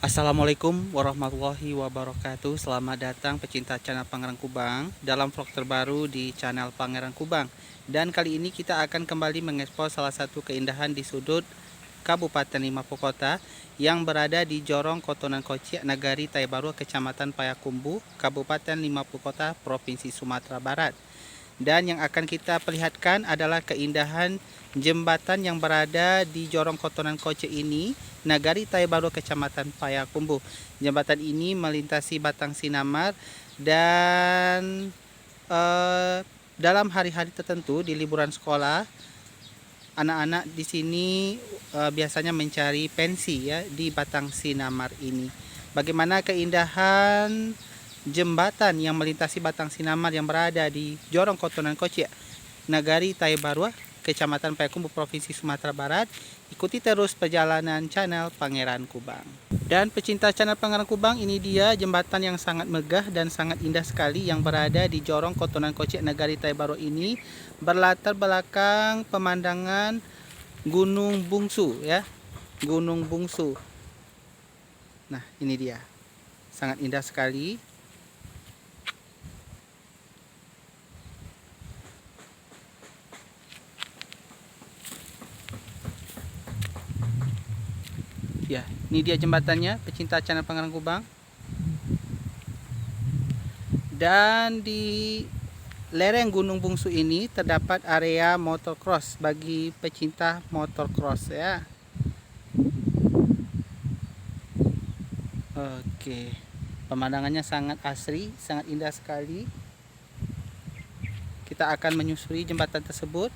Assalamualaikum warahmatullahi wabarakatuh. Selamat datang pecinta channel Pangeran Kubang dalam vlog terbaru di channel Pangeran Kubang. Dan kali ini kita akan kembali mengekspor salah satu keindahan di sudut Kabupaten Limapur Kota yang berada di Jorong Kotonan Kociak, Nagari Taibaru, Kecamatan Payakumbuh, Kabupaten Limapur Kota, Provinsi Sumatera Barat. Dan yang akan kita perlihatkan adalah keindahan jembatan yang berada di Jorong Kotonan Koce ini, Nagari Taibaru, Kecamatan Payakumbuh. Jembatan ini melintasi Batang Sinamar dan dalam hari-hari tertentu di liburan sekolah, anak-anak di sini biasanya mencari pensi ya di Batang Sinamar ini. Bagaimana keindahan jembatan yang melintasi Batang Sinamar yang berada di Jorong Kotonan Kociak, Nagari Taibaru, Kecamatan Payakumbuh, Provinsi Sumatera Barat. Ikuti terus perjalanan channel Pangeran Kubang. Dan pecinta channel Pangeran Kubang, ini dia jembatan yang sangat megah dan sangat indah sekali yang berada di Jorong Kotonan Kociak, Nagari Taibaru ini, berlatar belakang pemandangan Gunung Bungsu ya, Gunung Bungsu. Nah, ini dia. Sangat indah sekali. Ya, ini dia jembatannya, pecinta channel Pangeran Kubang. Dan di lereng Gunung Bungsu ini terdapat area motocross bagi pecinta motocross ya. Oke. Pemandangannya sangat asri, sangat indah sekali. Kita akan menyusuri jembatan tersebut.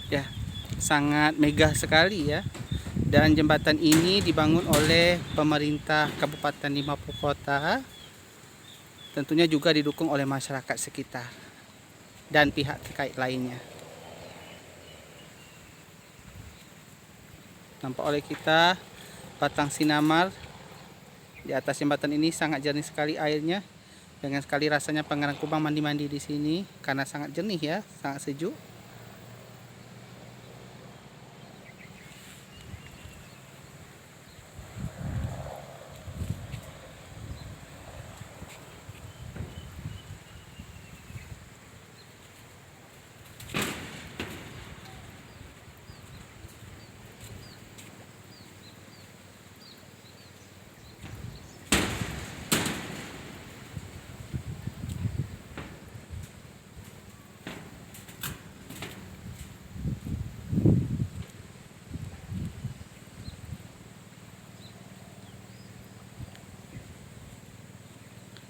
Ya, sangat megah sekali ya. Dan jembatan ini dibangun oleh pemerintah Kabupaten Limapur Kota. Tentunya juga didukung oleh masyarakat sekitar dan pihak terkait lainnya. Nampak oleh kita Batang Sinamar. Di atas jembatan ini sangat jernih sekali airnya. Dengan sekali rasanya Pangeran Kubang mandi-mandi di sini karena sangat jernih ya, sangat sejuk.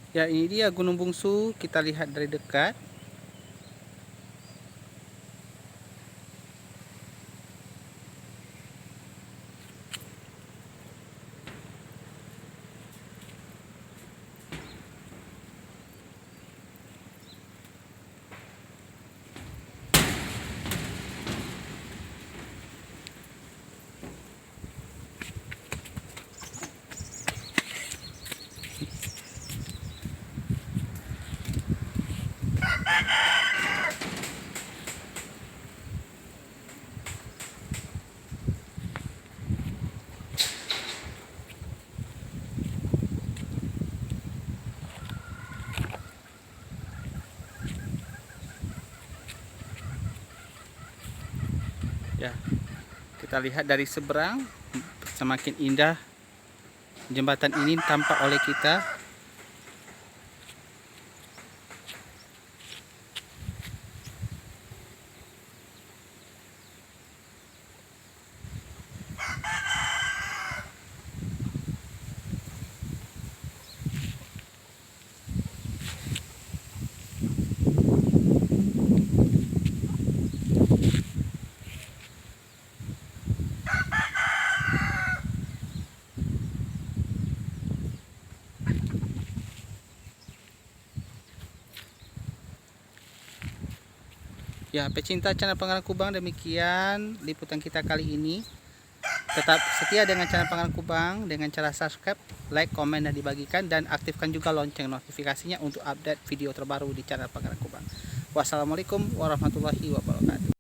Ya, ini dia Gunung Bungsu, kita lihat dari dekat. Ya, kita lihat dari seberang, semakin indah jembatan ini tampak oleh kita. Ya, pecinta channel Pangeran Kubang, demikian liputan kita kali ini. Tetap setia dengan channel Pangeran Kubang dengan cara subscribe, like, komen, dan dibagikan, dan aktifkan juga lonceng notifikasinya untuk update video terbaru di channel Pangeran Kubang. Wassalamualaikum warahmatullahi wabarakatuh.